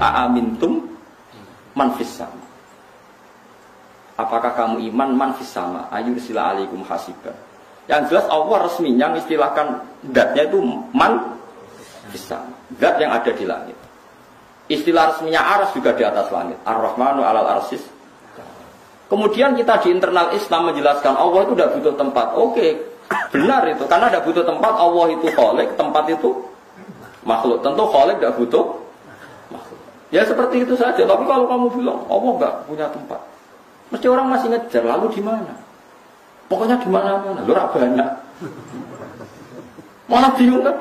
aamintum man fis sama. Apakah kamu iman man fis sama? Ayursila alaikum hasiban. Yang jelas Allah resminya mengistilahkan zatnya itu man fis sama. Zat yang ada di langit. Istilah resminya aras juga di atas langit. Ar-Rahmanu alal arsis. Kemudian kita di internal Islam menjelaskan Allah itu tidak butuh tempat. Oke, benar itu. Karena tidak butuh tempat, Allah itu khalik, tempat itu makhluk. Tentu khalik tidak butuh makhluk. Ya seperti itu saja. Tapi kalau kamu bilang Allah nggak punya tempat, mesti orang masih ngejar. Lalu di mana? Pokoknya di mana-mana. Lu rak banyak. Malah bingung kan?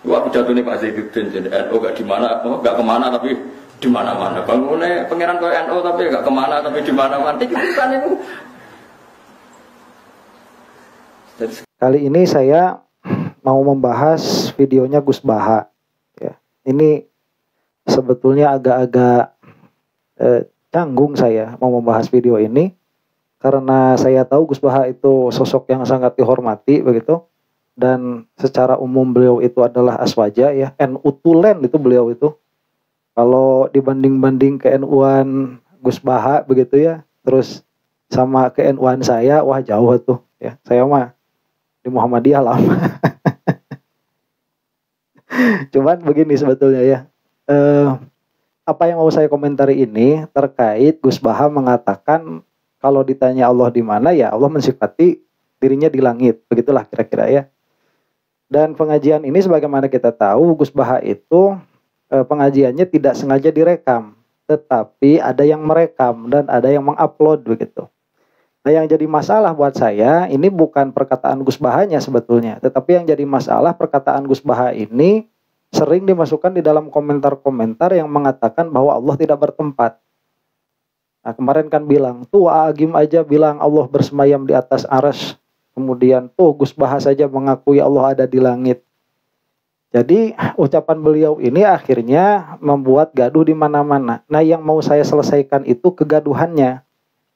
Wah pidato ini Pak Zaiduddin jadi NU gak di mana, gak kemana tapi di mana-mana. Bangunnya pangeran ke NU tapi gak kemana tapi di mana-mana. Kan itu. Kali ini saya mau membahas videonya Gus Baha. Ya, ini sebetulnya agak-agak canggung saya mau membahas video ini karena saya tahu Gus Baha itu sosok yang sangat dihormati begitu. Dan secara umum beliau itu adalah aswaja ya, NU tulen itu beliau itu. Kalau dibanding-banding ke NU-an Gus Baha begitu ya, terus sama ke NU-an saya, wah jauh tuh ya. Saya mah di Muhammadiyah lama. Cuman begini sebetulnya ya. Apa yang mau saya komentari ini terkait Gus Baha mengatakan kalau ditanya Allah di mana ya Allah mensifati dirinya di langit, begitulah kira-kira ya. Dan pengajian ini sebagaimana kita tahu Gus Baha itu pengajiannya tidak sengaja direkam, tetapi ada yang merekam dan ada yang mengupload begitu. Nah yang jadi masalah buat saya ini bukan perkataan Gus Bahanya sebetulnya, tetapi yang jadi masalah perkataan Gus Baha ini sering dimasukkan di dalam komentar-komentar yang mengatakan bahwa Allah tidak bertempat. Nah kemarin kan bilang, tuh Agim aja bilang Allah bersemayam di atas arsy. Kemudian tuh Gus Baha saja mengakui Allah ada di langit. Jadi ucapan beliau ini akhirnya membuat gaduh di mana-mana. Nah yang mau saya selesaikan itu kegaduhannya,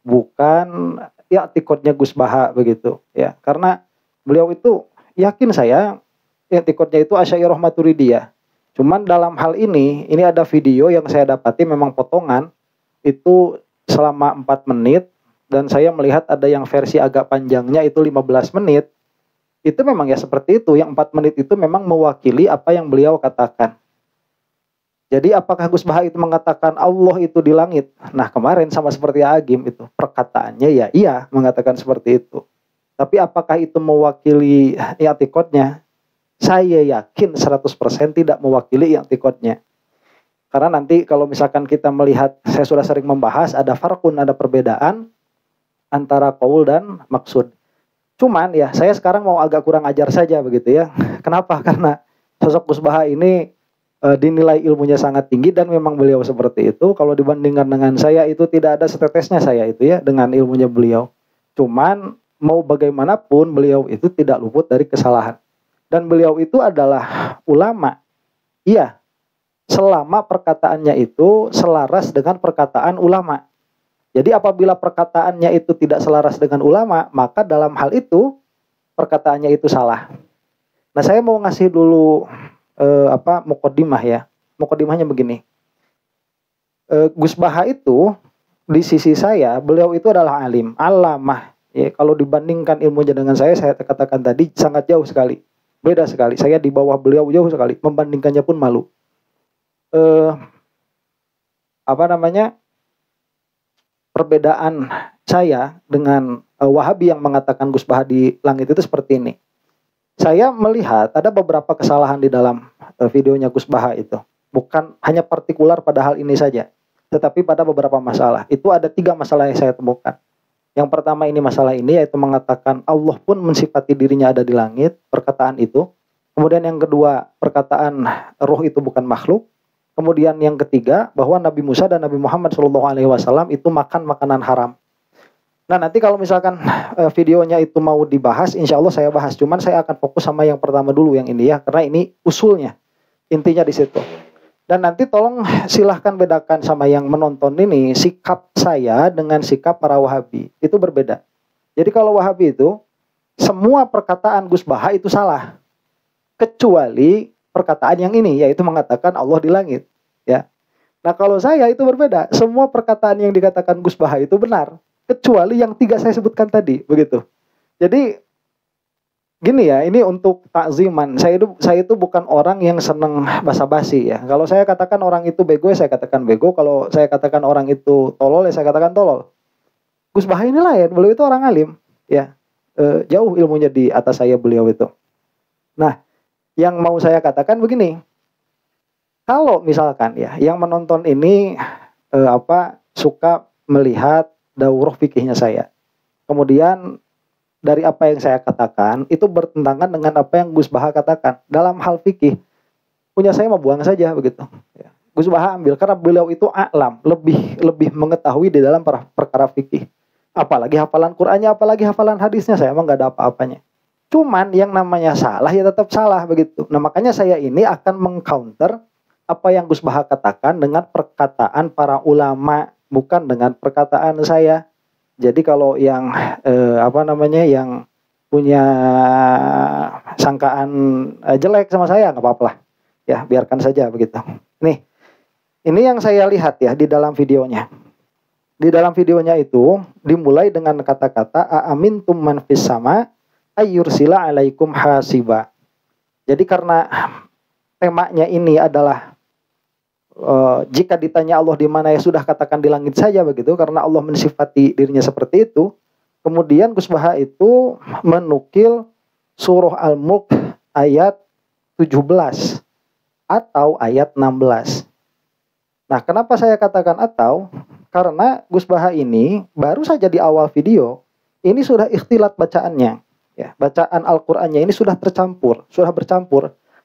bukan ya tikotnya Gus Baha begitu ya. Karena beliau itu yakin saya ya tikotnya itu Asy'ariyah Maturidiyah. Cuman dalam hal ini ada video yang saya dapati memang potongan itu selama 4 menit. Dan saya melihat ada yang versi agak panjangnya itu 15 menit. Itu memang ya seperti itu. Yang 4 menit itu memang mewakili apa yang beliau katakan. Jadi apakah Gus Baha itu mengatakan Allah itu di langit? Nah kemarin sama seperti Agim itu. Perkataannya ya iya mengatakan seperti itu. Tapi apakah itu mewakili i'tikadnya? Saya yakin 100% tidak mewakili i'tikadnya. Karena nanti kalau misalkan kita melihat, saya sudah sering membahas, ada farqun, ada perbedaan antara qaul dan maksud. Cuman ya saya sekarang mau agak kurang ajar saja begitu ya. Kenapa? Karena sosok Gus Baha ini dinilai ilmunya sangat tinggi dan memang beliau seperti itu. Kalau dibandingkan dengan saya itu tidak ada setetesnya saya itu ya dengan ilmunya beliau. Cuman mau bagaimanapun beliau itu tidak luput dari kesalahan. Dan beliau itu adalah ulama. Iya. Selama perkataannya itu selaras dengan perkataan ulama. Jadi apabila perkataannya itu tidak selaras dengan ulama, maka dalam hal itu perkataannya itu salah. Nah, saya mau ngasih dulu muqaddimah ya. Muqaddimahnya begini. Gus Baha itu di sisi saya, beliau itu adalah alim, alamah. Ya, kalau dibandingkan ilmunya dengan saya katakan tadi sangat jauh sekali. Beda sekali. Saya di bawah beliau jauh sekali. Membandingkannya pun malu. Perbedaan saya dengan Wahabi yang mengatakan Gus Baha di langit itu seperti ini. Saya melihat ada beberapa kesalahan di dalam videonya Gus Baha itu. Bukan hanya partikular pada hal ini saja, tetapi pada beberapa masalah. Itu ada 3 masalah yang saya temukan. Yang pertama ini masalah ini yaitu mengatakan Allah pun mensifati dirinya ada di langit, perkataan itu. Kemudian yang kedua, perkataan roh itu bukan makhluk. Kemudian yang ketiga, bahwa Nabi Musa dan Nabi Muhammad SAW itu makan makanan haram. Nah nanti kalau misalkan videonya itu mau dibahas, insya Allah saya bahas. Cuman saya akan fokus sama yang pertama dulu yang ini ya, karena ini usulnya, intinya di situ. Dan nanti tolong silahkan bedakan sama yang menonton ini, sikap saya dengan sikap para Wahabi itu berbeda. Jadi kalau Wahabi itu semua perkataan Gus Baha itu salah, kecuali perkataan yang ini, yaitu mengatakan Allah di langit. Ya. Nah kalau saya itu berbeda. Semua perkataan yang dikatakan Gus Baha itu benar, kecuali yang 3 saya sebutkan tadi, begitu. Jadi gini ya, ini untuk takziman. Saya itu bukan orang yang seneng basa-basi ya. Kalau saya katakan orang itu bego, ya saya katakan bego. Kalau saya katakan orang itu tolol, ya saya katakan tolol. Gus Baha ini lain, beliau itu orang alim, ya. Jauh ilmunya di atas saya beliau itu. Nah, yang mau saya katakan begini. Kalau misalkan ya, yang menonton ini suka melihat daurah fikihnya saya. Kemudian dari apa yang saya katakan itu bertentangan dengan apa yang Gus Baha katakan dalam hal fikih, punya saya mau buang saja begitu. Ya. Gus Baha ambil karena beliau itu a'lam, lebih mengetahui di dalam perkara fikih. Apalagi hafalan Qur'annya, apalagi hafalan hadisnya, saya emang nggak ada apa-apanya. Cuman yang namanya salah ya tetap salah begitu. Nah makanya saya ini akan mengcounter apa yang Gus Baha katakan dengan perkataan para ulama, bukan dengan perkataan saya. Jadi kalau yang yang punya sangkaan jelek sama saya nggak apa-apa lah, ya biarkan saja begitu. Nih, ini yang saya lihat ya di dalam videonya. Di dalam videonya itu dimulai dengan kata-kata aamintum man fis sama ayyursila alaikum hasiba. Jadi karena temanya ini adalah jika ditanya Allah di mana, ya sudah katakan di langit saja begitu, karena Allah mensifati dirinya seperti itu. Kemudian Gus Baha itu menukil surah Al-Mulk ayat 17 atau ayat 16. Nah, kenapa saya katakan atau? Karena Gus Baha ini baru saja di awal video ini sudah ikhtilat bacaannya. Ya, bacaan Al-Qur'annya ini sudah bercampur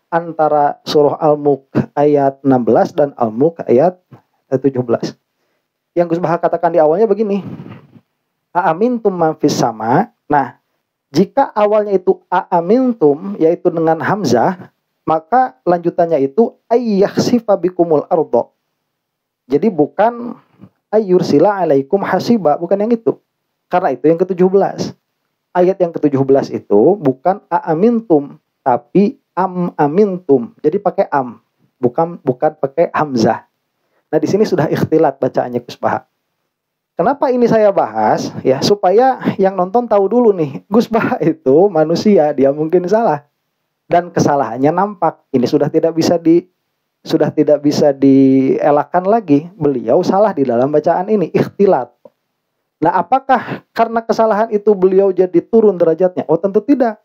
antara surah Al-Mulk ayat 16 dan Al-Mulk ayat 17. Yang Gus Baha katakan di awalnya begini. Aamintum man fis sama. Nah, jika awalnya itu aamintum yaitu dengan hamzah, maka lanjutannya itu ayyahsifa bikumul ardo. Jadi bukan ayyursila alaikum hasiba, bukan yang itu. Karena itu yang ke-17. Ayat yang ke-17 itu bukan aamintum, tapi amintum. Jadi pakai bukan pakai hamzah. Nah, di sini sudah ikhtilat bacaannya Gus Baha. Kenapa ini saya bahas? Ya, supaya yang nonton tahu dulu nih, Gus Baha itu manusia, dia mungkin salah. Dan kesalahannya nampak. Ini sudah tidak bisa dielakkan lagi. Beliau salah di dalam bacaan ini, ikhtilat. Nah, apakah karena kesalahan itu beliau jadi turun derajatnya? Oh, tentu tidak.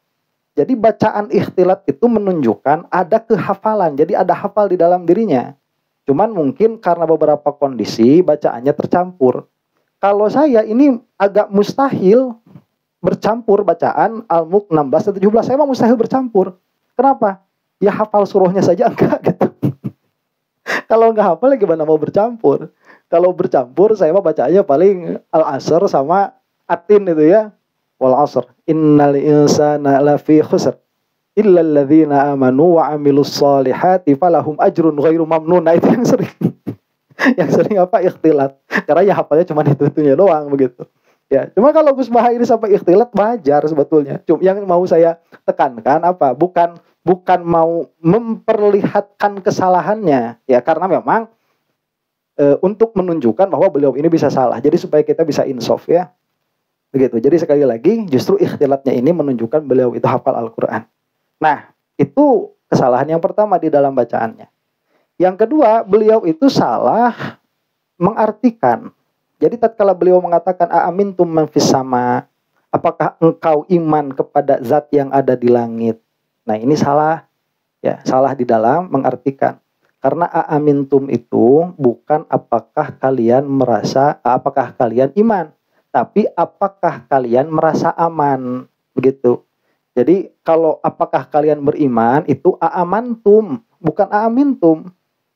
Jadi bacaan ikhtilat itu menunjukkan ada kehafalan. Jadi ada hafal di dalam dirinya. Cuman mungkin karena beberapa kondisi bacaannya tercampur. Kalau saya ini agak mustahil bercampur bacaan Al-Mulk 16 dan 17. Saya mah mustahil bercampur. Kenapa? Ya hafal surahnya saja enggak gitu. Kalau enggak hafal gimana mau bercampur? Kalau bercampur saya mah bacaannya paling Al-Asr sama Atin itu ya. Wal 'asr innal insana lafi khusr illa alladzina amanu wa 'amilus solihati falahum ajrun ghairu mamnun. Nah, itu yang sering ikhtilat. Karena ya hafalnya cuma itu-itunya doang begitu. Ya, cuma kalau Gus Baha ini sampai ikhtilat wajar sebetulnya. Cuma yang mau saya tekankan bukan mau memperlihatkan kesalahannya ya, karena memang untuk menunjukkan bahwa beliau ini bisa salah. Jadi supaya kita bisa insaf ya. Begitu. Jadi sekali lagi justru ikhtilatnya ini menunjukkan beliau itu hafal Al-Qur'an. Nah, itu kesalahan yang pertama di dalam bacaannya. Yang kedua, beliau itu salah mengartikan. Jadi tatkala beliau mengatakan aamintum man fis sama, apakah engkau iman kepada zat yang ada di langit? Nah, ini salah. Ya, salah di dalam mengartikan. Karena aamintum itu bukan apakah kalian iman, tapi apakah kalian merasa aman, begitu. Jadi kalau apakah kalian beriman itu aamantum, bukan aamintum.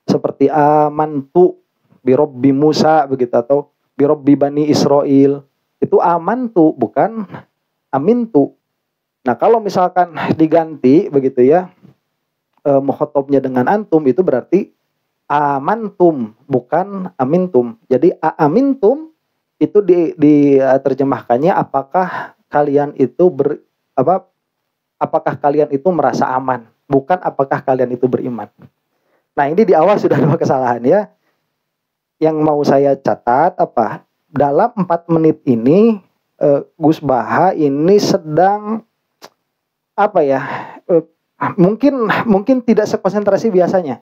Seperti amantu birobbi Musa begitu, atau birobbi Bani Israel. Itu amantu, bukan amintu. Nah, kalau misalkan diganti begitu ya, mukhatabnya dengan antum, itu berarti amantum, bukan amintum. Jadi amintum itu diterjemahkannya apakah kalian itu apakah kalian itu merasa aman. bukan apakah kalian itu beriman. Nah, ini di awal sudah dua kesalahan ya. Yang mau saya catat apa? Dalam 4 menit ini Gus Baha ini sedang apa ya? Mungkin tidak sekonsentrasi biasanya.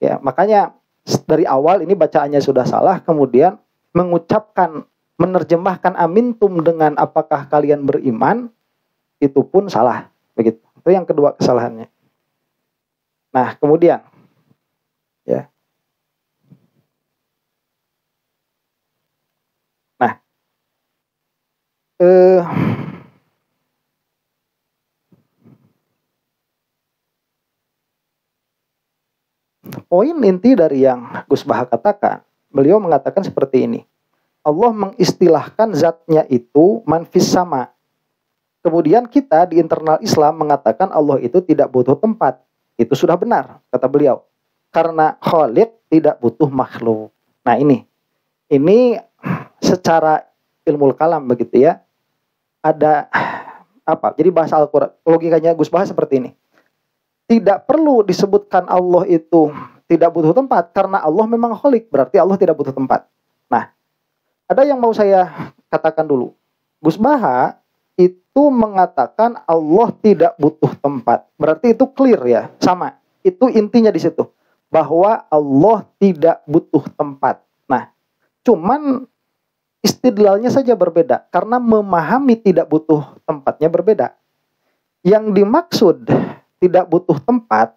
Ya, makanya dari awal ini bacaannya sudah salah, kemudian mengucapkan, menerjemahkan amintum dengan apakah kalian beriman, itu pun salah. Begitu. Itu yang kedua kesalahannya. Nah, kemudian ya. Nah, poin inti dari yang Gus Baha katakan, beliau mengatakan seperti ini. Allah mengistilahkan zatnya itu manfis sama. Kemudian kita di internal Islam mengatakan Allah itu tidak butuh tempat. Itu sudah benar, kata beliau. Karena Khaliq tidak butuh makhluk. Nah ini secara ilmu kalam begitu ya. Ada apa? Jadi bahasa Al-Quran, logikanya Gus Baha seperti ini. Tidak perlu disebutkan Allah itu tidak butuh tempat karena Allah memang Khaliq, berarti Allah tidak butuh tempat. Nah, ada yang mau saya katakan dulu. Gus Baha itu mengatakan Allah tidak butuh tempat. Berarti itu clear ya, sama. Itu intinya di situ, bahwa Allah tidak butuh tempat. Nah, cuman istidlalnya saja berbeda karena memahami tidak butuh tempatnya berbeda. Yang dimaksud tidak butuh tempat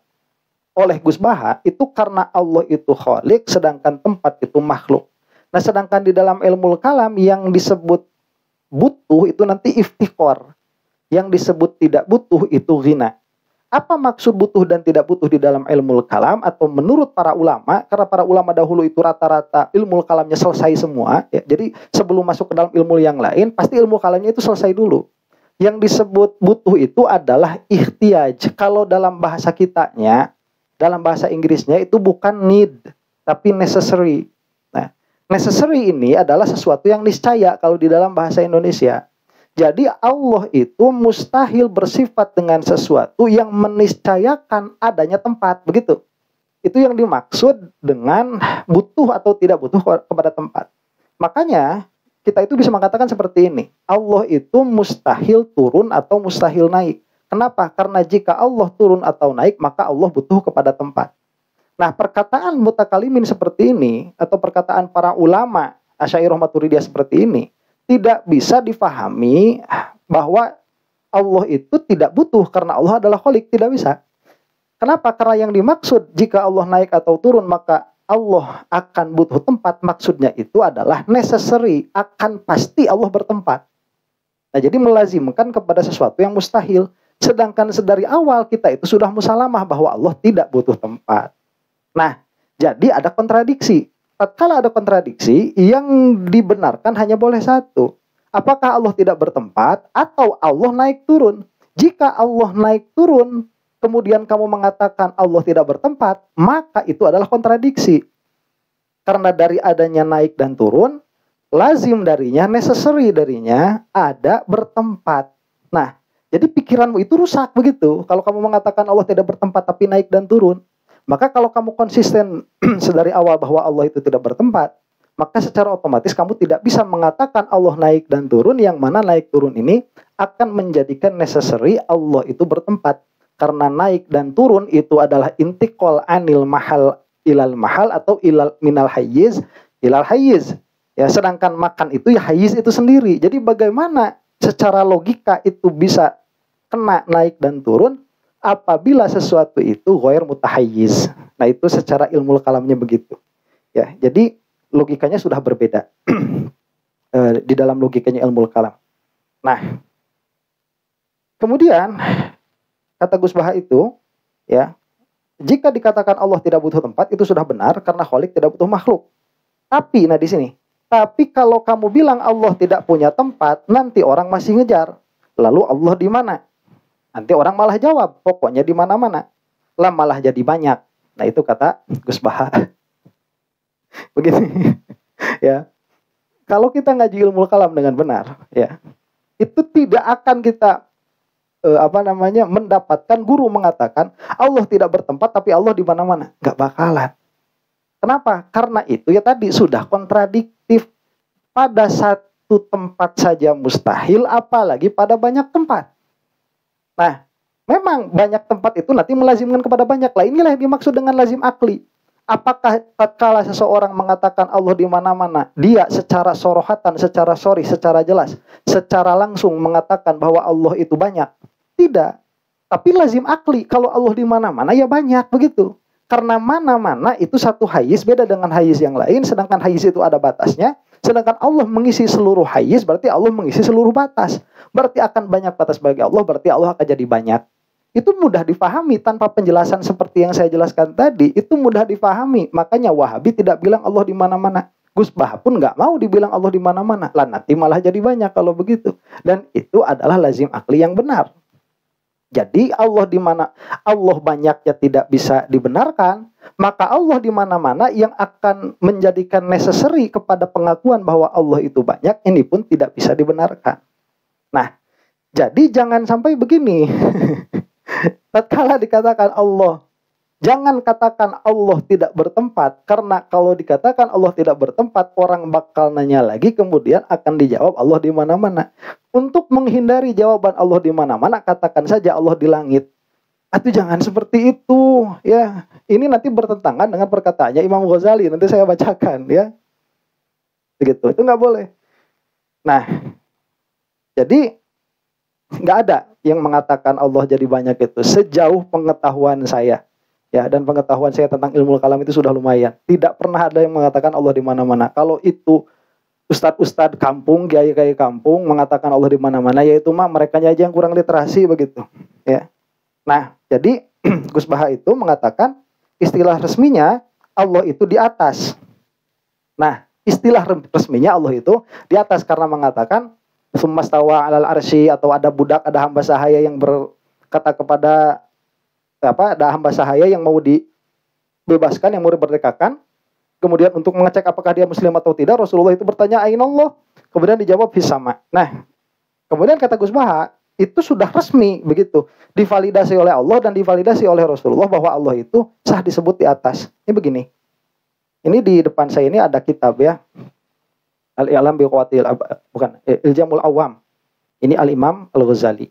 oleh Gus Baha itu karena Allah itu Khaliq sedangkan tempat itu makhluk. Nah, sedangkan di dalam ilmu kalam yang disebut butuh itu nanti iftiqor. Yang disebut tidak butuh itu ghina. Apa maksud butuh dan tidak butuh di dalam ilmu kalam atau menurut para ulama, karena para ulama dahulu itu rata-rata ilmu kalamnya selesai semua ya. Jadi sebelum masuk ke dalam ilmu yang lain pasti ilmu kalamnya itu selesai dulu. Yang disebut butuh itu adalah ihtiyaj. Kalau dalam bahasa kitanya, dalam bahasa Inggrisnya itu bukan need, tapi necessary. Nah, necessary ini adalah sesuatu yang niscaya kalau di dalam bahasa Indonesia. Jadi Allah itu mustahil bersifat dengan sesuatu yang meniscayakan adanya tempat, begitu. Itu yang dimaksud dengan butuh atau tidak butuh kepada tempat. Makanya kita itu bisa mengatakan seperti ini. Allah itu mustahil turun atau mustahil naik. Kenapa? Karena jika Allah turun atau naik, maka Allah butuh kepada tempat. Nah, perkataan mutakalimin seperti ini, atau perkataan para ulama Asy'ariyah Maturidiyah seperti ini, tidak bisa difahami bahwa Allah itu tidak butuh karena Allah adalah Khaliq. Tidak bisa. Kenapa? Karena yang dimaksud jika Allah naik atau turun, maka Allah akan butuh tempat, maksudnya itu adalah necessary, akan pasti Allah bertempat. Nah, jadi melazimkan kepada sesuatu yang mustahil. Sedangkan dari awal kita itu sudah musalamah bahwa Allah tidak butuh tempat. Nah, jadi ada kontradiksi. Tatkala ada kontradiksi, yang dibenarkan hanya boleh satu. Apakah Allah tidak bertempat atau Allah naik turun? Jika Allah naik turun, kemudian kamu mengatakan Allah tidak bertempat, maka itu adalah kontradiksi. Karena dari adanya naik dan turun, lazim darinya, necessary darinya, ada bertempat. Nah, jadi pikiranmu itu rusak begitu. Kalau kamu mengatakan Allah tidak bertempat tapi naik dan turun, maka kalau kamu konsisten sedari awal bahwa Allah itu tidak bertempat, maka secara otomatis kamu tidak bisa mengatakan Allah naik dan turun, yang mana naik turun ini akan menjadikan necessary Allah itu bertempat. Karena naik dan turun itu adalah intiqal anil mahal ilal mahal atau ilal minal hayyiz ilal hayyiz. Ya, sedangkan makan itu ya hayyiz itu sendiri. Jadi bagaimana secara logika itu bisa kena naik dan turun apabila sesuatu itu ghair mutahayyiz. Nah, itu secara ilmu kalamnya begitu. Ya, jadi logikanya sudah berbeda di dalam logikanya ilmu kalam. Nah, kemudian kata Gus Baha itu, ya, jika dikatakan Allah tidak butuh tempat itu sudah benar karena Khaliq tidak butuh makhluk. Tapi, nah di sini, tapi kalau kamu bilang Allah tidak punya tempat, nanti orang masih ngejar. Lalu Allah di mana? Nanti orang malah jawab, pokoknya di mana-mana. Lah malah jadi banyak. Nah itu kata Gus Baha. Begini, ya. Kalau kita ngaji ilmu kalam dengan benar, ya, itu tidak akan kita mendapatkan guru mengatakan Allah tidak bertempat tapi Allah di mana-mana. Nggak bakalan. Kenapa? Karena itu ya tadi sudah kontradiktif. Pada satu tempat saja mustahil, apalagi pada banyak tempat. Nah, memang banyak tempat itu nanti melazimkan kepada banyak. Lah inilah yang dimaksud dengan lazim akli. Apakah tatkala seseorang mengatakan Allah di mana-mana, dia secara sorohatan, secara sorry, secara jelas, secara langsung mengatakan bahwa Allah itu banyak? Tidak. Tapi lazim akli, kalau Allah di mana-mana ya banyak, begitu. Karena mana-mana itu satu hayz beda dengan hayz yang lain, sedangkan hayz itu ada batasnya. Sedangkan Allah mengisi seluruh hayz, berarti Allah mengisi seluruh batas. Berarti akan banyak batas bagi Allah, berarti Allah akan jadi banyak. Itu mudah difahami tanpa penjelasan seperti yang saya jelaskan tadi. Itu mudah difahami. Makanya Wahabi tidak bilang Allah di mana-mana. Gus Bah pun nggak mau dibilang Allah di mana-mana. Lah nanti malah jadi banyak kalau begitu. Dan itu adalah lazim akli yang benar. Jadi Allah di mana Allah banyaknya tidak bisa dibenarkan, maka Allah di mana-mana yang akan menjadikan necessary kepada pengakuan bahwa Allah itu banyak, ini pun tidak bisa dibenarkan. Nah, jadi jangan sampai begini. Tatkala dikatakan Allah, jangan katakan Allah tidak bertempat, karena kalau dikatakan Allah tidak bertempat, orang bakal nanya lagi, kemudian akan dijawab Allah di mana-mana. Untuk menghindari jawaban Allah di mana-mana, katakan saja Allah di langit. Itu jangan seperti itu, ya. Ini nanti bertentangan dengan perkataannya Imam Ghazali. Nanti saya bacakan, ya. Begitu, itu nggak boleh. Nah, jadi nggak ada yang mengatakan Allah jadi banyak itu sejauh pengetahuan saya. Ya, dan pengetahuan saya tentang ilmu kalam itu sudah lumayan. Tidak pernah ada yang mengatakan Allah di mana-mana. Kalau itu ustadz-ustadz kampung, kiai-kiai kampung mengatakan Allah di mana-mana, yaitu mah mereka aja yang kurang literasi begitu. Ya. Nah, jadi Gus Baha itu mengatakan istilah resminya Allah itu di atas. Nah, istilah resminya Allah itu di atas karena mengatakan summastawa 'alal arsy, atau ada budak, ada hamba sahaya yang berkata kepada ada hamba sahaya yang mau dibebaskan, yang mau diberdekakan. Kemudian untuk mengecek apakah dia muslim atau tidak, Rasulullah itu bertanya, "Aina Allah?" Kemudian dijawab hisama. Nah, kemudian kata Gus Baha, itu sudah resmi begitu, divalidasi oleh Allah dan divalidasi oleh Rasulullah bahwa Allah itu sah disebut di atas. Ini begini. Ini di depan saya ini ada kitab, ya. Al-I'lam bi Qawatil, bukan, Iljamul Awam. Ini Al-Imam Al-Ghazali.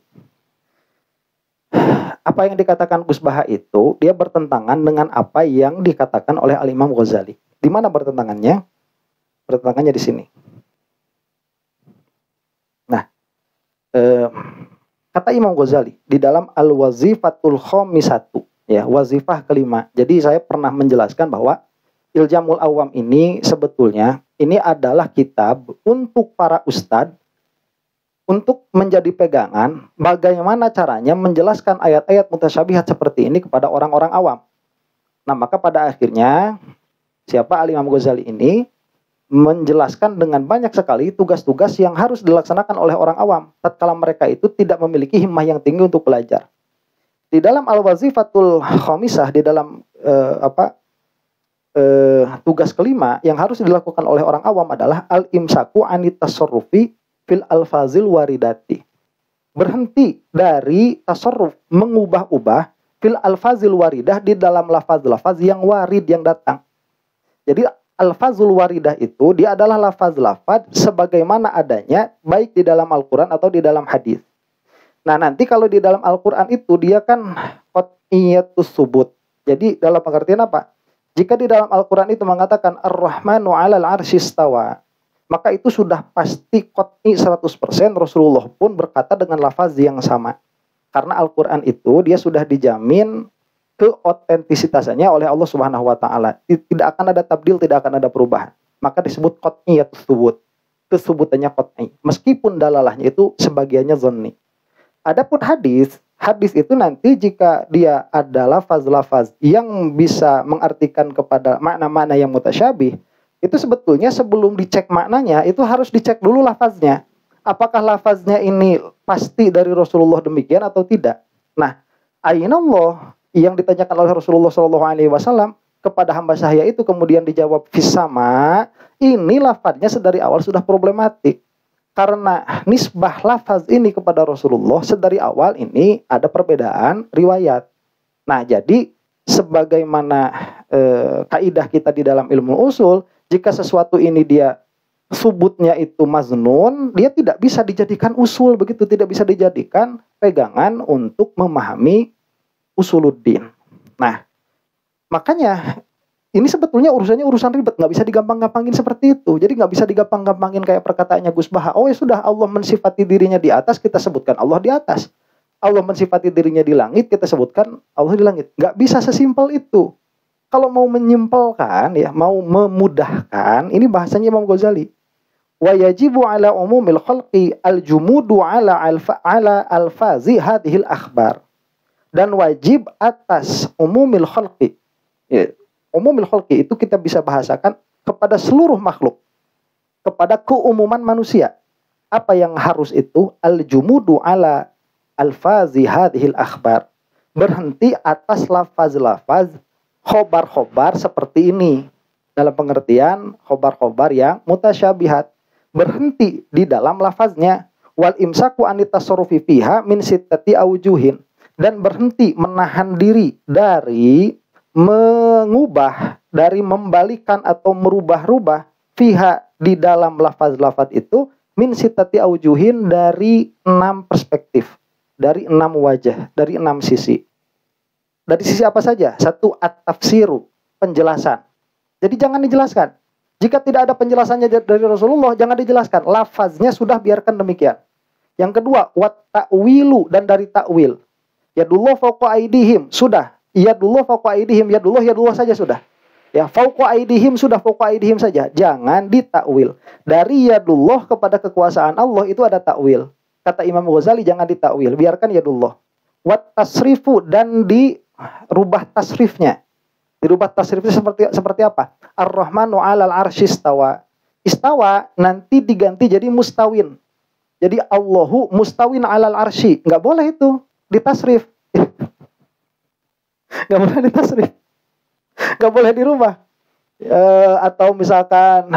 Apa yang dikatakan Gus Baha itu dia bertentangan dengan apa yang dikatakan oleh Al-Imam Ghazali. Di mana bertentangannya? Bertentangannya di sini. Nah, kata Imam Ghazali di dalam Al-Wazifatul Khamisatu, ya, wazifah kelima. Jadi saya pernah menjelaskan bahwa Iljamul Awam ini sebetulnya ini adalah kitab untuk para ustadz untuk menjadi pegangan bagaimana caranya menjelaskan ayat-ayat mutasyabihat seperti ini kepada orang-orang awam. Nah, maka pada akhirnya siapa Al-Imam Ghazali ini menjelaskan dengan banyak sekali tugas-tugas yang harus dilaksanakan oleh orang awam tatkala mereka itu tidak memiliki himmah yang tinggi untuk belajar. Di dalam Al-Wazifatul Khamisah, di dalam tugas kelima yang harus dilakukan oleh orang awam adalah al-imsaku anit tasarrufi fil alfazil waridati. Berhenti dari tasarruf, mengubah-ubah fil alfazil waridah, di dalam lafaz-lafaz yang warid, yang datang. Jadi alfazul waridah itu dia adalah lafaz-lafaz sebagaimana adanya baik di dalam Al-Qur'an atau di dalam hadis. Nah, nanti kalau di dalam Al-Qur'an itu dia kan qat'iyatus subut. Jadi dalam pengertian apa? Jika di dalam Al-Qur'an itu mengatakan Ar-Rahmanu 'alal 'arsy istawa, maka itu sudah pasti qat'i 100%. Rasulullah pun berkata dengan lafaz yang sama. Karena Al-Qur'an itu dia sudah dijamin keotentisitasnya oleh Allah Subhanahu wa taala. Tidak akan ada tabdil, tidak akan ada perubahan. Maka disebut qat'iyatut tsubut. Kesubutannya qat'i. Meskipun dalalahnya itu sebagiannya zonni. Adapun hadis itu nanti jika dia ada lafaz-lafaz yang bisa mengartikan kepada makna-makna yang mutasyabih, itu sebetulnya sebelum dicek maknanya itu harus dicek dulu lafaznya. Apakah lafaznya ini pasti dari Rasulullah demikian atau tidak? Nah, ainallah yang ditanyakan oleh Rasulullah SAW kepada hamba sahaya itu kemudian dijawab fisama, ini lafaznya sedari awal sudah problematik. karena nisbah lafaz ini kepada Rasulullah sedari awal ini ada perbedaan riwayat. Nah, jadi sebagaimana kaidah kita di dalam ilmu usul, jika sesuatu ini dia subutnya itu maznun, dia tidak bisa dijadikan usul, begitu, tidak bisa dijadikan pegangan untuk memahami usuluddin. Nah, makanya ini sebetulnya urusannya urusan ribet, nggak bisa digampang-gampangin seperti itu. Jadi nggak bisa digampang-gampangin kayak perkataannya Gus Baha. Oh ya sudah, Allah mensifati dirinya di atas, kita sebutkan Allah di atas. Allah mensifati dirinya di langit, kita sebutkan Allah di langit. Nggak bisa sesimpel itu. Kalau mau menyimpelkan, ya, mau memudahkan, ini bahasanya Imam Ghazali. Wa yajibu ala umumil khalqi al-jumudu ala alfazi hadhil akhbar. Dan wajib atas umumil khalqi. Ya, umumil khalqi itu kita bisa bahasakan kepada seluruh makhluk. Kepada keumuman manusia. Apa yang harus itu? Al-jumudu ala alfazi hadhil akhbar. Berhenti atas lafaz-lafaz khobar-khobar seperti ini. Dalam pengertian khobar-khobar yang mutasyabihat. Berhenti di dalam lafaznya. Wal imsaku anitasarrufi fiha min sittati awjuhin. Dan berhenti menahan diri dari mengubah, dari membalikan atau merubah-rubah fiha di dalam lafaz-lafaz itu min sittati awjuhin dari 6 perspektif. Dari 6 wajah, dari 6 sisi. Dari sisi apa saja? 1, at-tafsiru, penjelasan. Jadi jangan dijelaskan. Jika tidak ada penjelasannya dari Rasulullah, jangan dijelaskan. Lafaznya sudah, biarkan demikian. Yang kedua, wat ta'wilu, dan dari ta'wil. Yadullah fawqa aidihim, sudah. Yadullah fawqa aidihim, yadullah saja sudah. Ya, fawqa aidihim sudah, fawqa aidihim saja. Jangan ditakwil. Dari yadullah kepada kekuasaan Allah itu ada takwil. Kata Imam Ghazali, jangan ditakwil, biarkan yadullah. Wat tasrifu, dan dirubah tasrifnya. Dirubah tasrifnya seperti apa? Ar-Rahmanu 'alal 'arsy istawa. Istawa nanti diganti jadi mustawin. Jadi Allahu mustawin 'alal 'arsy. Enggak boleh itu ditasrif. Enggak boleh ditasrif. Enggak boleh dirubah. Atau misalkan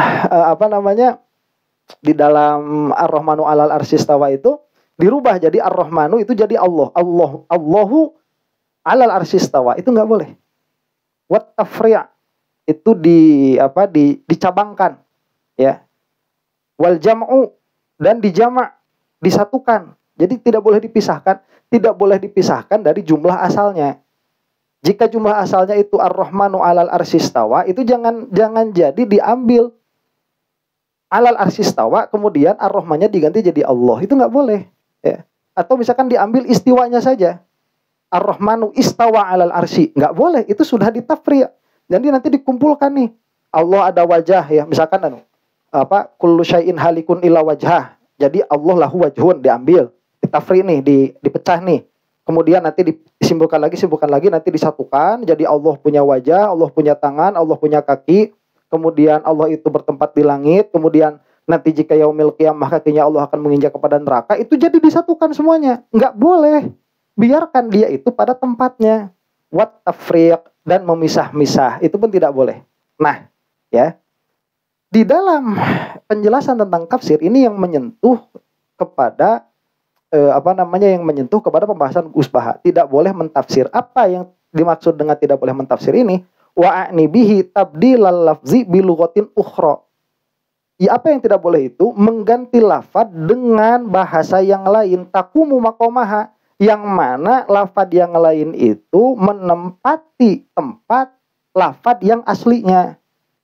di dalam Ar-Rahmanu 'alal 'arsy istawa itu dirubah jadi Ar-Rahmanu itu jadi Allah. Allahu 'alal 'arsy istawa. Itu enggak boleh. Wat tafri' itu dicabangkan, ya. Wal jam'u, dan dijamak, disatukan. Jadi tidak boleh dipisahkan dari jumlah asalnya. Jika jumlah asalnya itu Ar-Rahmanu 'alal 'arsy istawa, itu jangan jadi diambil alal 'arsy istawa kemudian Ar-Rahmannya diganti jadi Allah. Itu nggak boleh, ya. Atau misalkan diambil istiwanya saja. Ar-Rahmanu istawa 'alal 'arsy, nggak boleh, itu sudah ditafri'. Jadi nanti dikumpulkan nih. Allah ada wajah, ya, misalkan kullu syai'in halikun illa wajhah. Jadi Allah lahu wajhun, diambil, ditafri' nih, dipecah nih. Kemudian nanti disimpulkan lagi, nanti disatukan. Jadi Allah punya wajah, Allah punya tangan, Allah punya kaki. Kemudian Allah itu bertempat di langit. Kemudian nanti jika yaumil qiyamah kakinya Allah akan menginjak kepada neraka. Itu jadi disatukan semuanya. Nggak boleh. Biarkan dia itu pada tempatnya. Wat tafriq, dan memisah-misah. Itu pun tidak boleh. Nah, ya. Di dalam penjelasan tentang tafsir ini yang menyentuh kepada yang menyentuh kepada pembahasan Gus Baha. Tidak boleh mentafsir. Apa yang dimaksud dengan tidak boleh mentafsir ini? Wa'ani bihi tabdilal lafzi bilughatin ukhra. Ya, apa yang tidak boleh itu? Mengganti lafaz dengan bahasa yang lain. Takumu maqamaha, yang mana lafaz yang lain itu menempati tempat lafaz yang aslinya.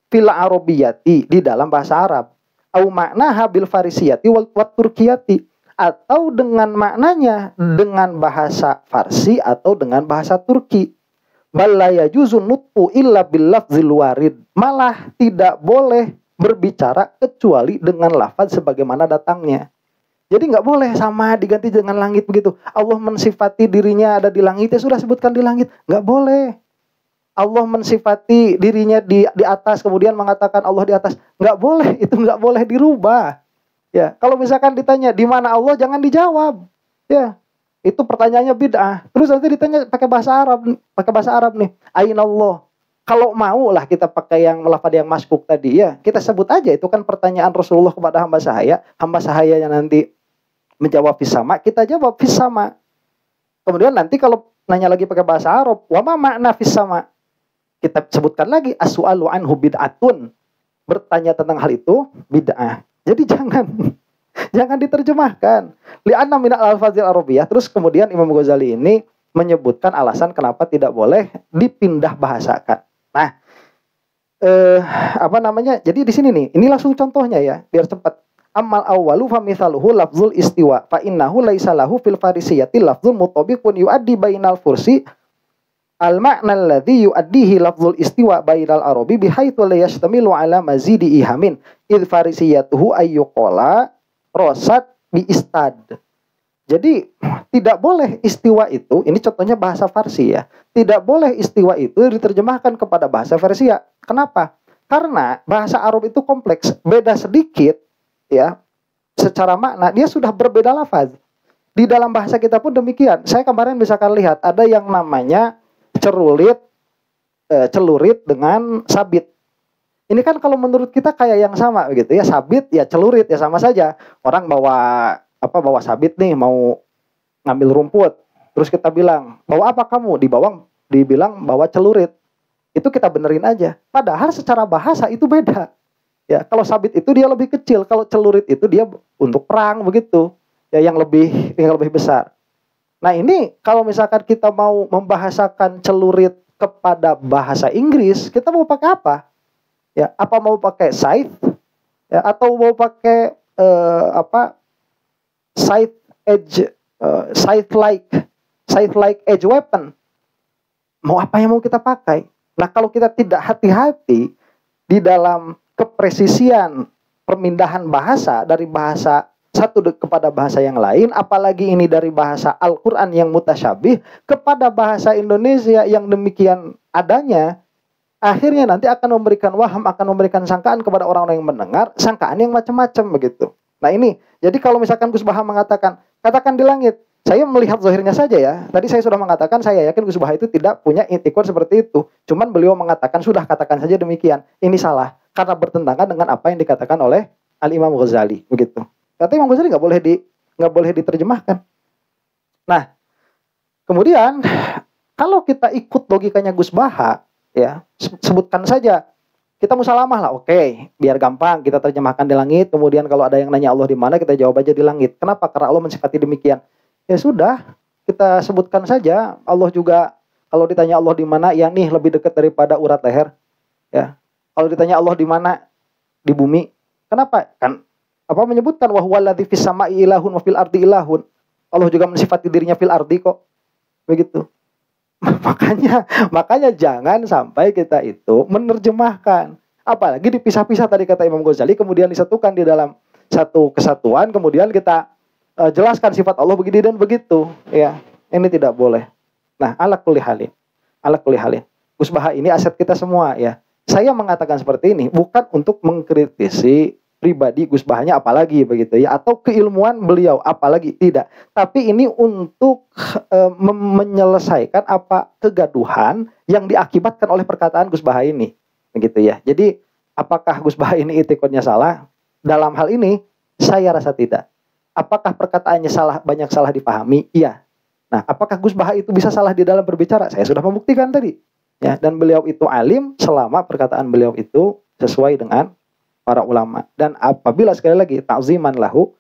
Fil arabiyati, di dalam bahasa Arab. Au maknaha bil farisiyati wal turkiyati, atau dengan maknanya dengan bahasa Farsi atau dengan bahasa Turki. Bal la yajuzu nutqu illa bil lafzil warid. Malah tidak boleh berbicara kecuali dengan lafaz sebagaimana datangnya. Jadi nggak boleh sama diganti dengan langit begitu. Allah mensifati dirinya ada di langit, ya sudah sebutkan di langit. Nggak boleh. Allah mensifati dirinya di atas, kemudian mengatakan Allah di atas. Nggak boleh, itu nggak boleh dirubah. Ya, kalau misalkan ditanya di mana Allah, jangan dijawab. Ya, itu pertanyaannya bid'ah. Terus nanti ditanya pakai bahasa Arab nih. Aina Allah. Kalau mau lah kita pakai yang lafaz yang maskuk tadi ya, kita sebut aja itu kan pertanyaan Rasulullah kepada hamba sahaya yang nanti menjawab fis sama, kita jawab fis sama. Kemudian nanti kalau nanya lagi pakai bahasa Arab, wa ma makna fis sama? Kita sebutkan lagi as-su'alu anhu bid'atun. Bertanya tentang hal itu bid'ah. Jadi jangan diterjemahkan. Li'anna min al-alfazil arabiyah. Terus kemudian Imam Ghazali ini menyebutkan alasan kenapa tidak boleh dipindah bahasakan. Nah, Jadi di sini nih, ini langsung contohnya ya, biar cepat. Amal awwalu fa mithaluhu lafzul istiwa fa innahu laisa lahu fil farisiyati lafzul mutabiqun yuaddi bainal fursi al ma'na alladhi yuaddihi lafzul istiwa bainal arabi bihaitsu la yashtamilu ala mazidi ihamin id farisiyatuhu ayyuqala rosat bi istad. Jadi tidak boleh istiwa itu, ini contohnya bahasa Farsi ya. Tidak boleh istiwa itu diterjemahkan kepada bahasa Persia. Kenapa? Karena bahasa Arab itu kompleks, beda sedikit ya. Secara makna dia sudah berbeda lafaz. Di dalam bahasa kita pun demikian. Saya kemarin misalkan lihat ada yang namanya celurit dengan sabit. Ini kan kalau menurut kita kayak yang sama begitu ya, sabit ya celurit ya sama saja. Orang bawa sabit nih mau ngambil rumput, terus kita bilang bawa apa kamu, dibilang bawa celurit, itu kita benerin aja, padahal secara bahasa itu beda ya. Kalau sabit itu dia lebih kecil, kalau celurit itu dia untuk perang begitu ya, yang lebih besar. Nah ini kalau misalkan kita mau membahasakan celurit kepada bahasa Inggris, kita mau pakai apa ya? Apa mau pakai scythe ya, atau mau pakai scythe-like edge weapon. Mau apa yang mau kita pakai? Nah, kalau kita tidak hati-hati di dalam kepresisian pemindahan bahasa dari bahasa satu kepada bahasa yang lain, apalagi ini dari bahasa Al-Qur'an yang mutasyabih kepada bahasa Indonesia yang demikian adanya, akhirnya nanti akan memberikan waham, akan memberikan sangkaan kepada orang-orang yang mendengar, sangkaan yang macam-macam begitu. Nah ini, jadi kalau misalkan Gus Baha mengatakan, katakan di langit, saya melihat zahirnya saja ya. Tadi saya sudah mengatakan, saya yakin Gus Baha itu tidak punya itikad seperti itu. Cuman beliau mengatakan, sudah katakan saja demikian. Ini salah, karena bertentangan dengan apa yang dikatakan oleh Al-Imam Ghazali. Begitu. Kata Imam Ghazali nggak boleh diterjemahkan. Nah, kemudian, kalau kita ikut logikanya Gus Baha, ya, sebutkan saja, kita musalamah lah, oke, biar gampang kita terjemahkan di langit. Kemudian kalau ada yang nanya Allah di mana, kita jawab aja di langit. Kenapa? Karena Allah mensifati demikian. Ya sudah, kita sebutkan saja. Allah juga kalau ditanya Allah di mana, ya nih lebih dekat daripada urat leher. Ya, kalau ditanya Allah di mana, di bumi. Kenapa? Kan menyebutkan wa huwallazi fis sama'i ilahun wa fil ardi ilahun. Allah juga mensifati dirinya fil ardi kok. Begitu. Makanya jangan sampai kita itu menerjemahkan, apalagi dipisah-pisah tadi kata Imam Ghazali, kemudian disatukan di dalam satu kesatuan, kemudian kita jelaskan sifat Allah begini dan begitu ya. Ini tidak boleh. Nah, ala kulli halin Gus Baha ini aset kita semua ya. Saya mengatakan seperti ini bukan untuk mengkritisi pribadi Gus Bahanya apalagi begitu ya, atau keilmuan beliau apalagi, tidak. Tapi ini untuk menyelesaikan apa kegaduhan yang diakibatkan oleh perkataan Gus Baha ini begitu ya. Jadi apakah Gus Baha ini itikadnya salah? Dalam hal ini saya rasa tidak. Apakah perkataannya banyak salah dipahami? Iya. Nah, apakah Gus Baha itu bisa salah di dalam berbicara? Saya sudah membuktikan tadi ya, dan beliau itu alim selama perkataan beliau itu sesuai dengan para ulama. Dan apabila sekali lagi ta'ziman lahu,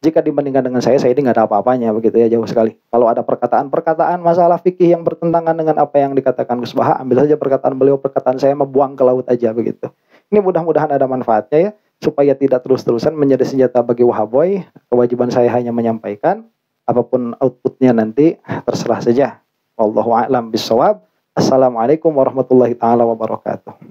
jika dibandingkan dengan saya ini nggak ada apa-apanya begitu ya, jauh sekali. Kalau ada perkataan masalah fikih yang bertentangan dengan apa yang dikatakan Gus Baha, ambil saja perkataan beliau, perkataan saya membuang ke laut aja begitu. Ini mudah-mudahan ada manfaatnya ya, supaya tidak terus-terusan menjadi senjata bagi Wahaboy. Kewajiban saya hanya menyampaikan, apapun outputnya nanti terserah saja. Wallahu a'lam bishawab. Assalamualaikum warahmatullahi taala wabarakatuh.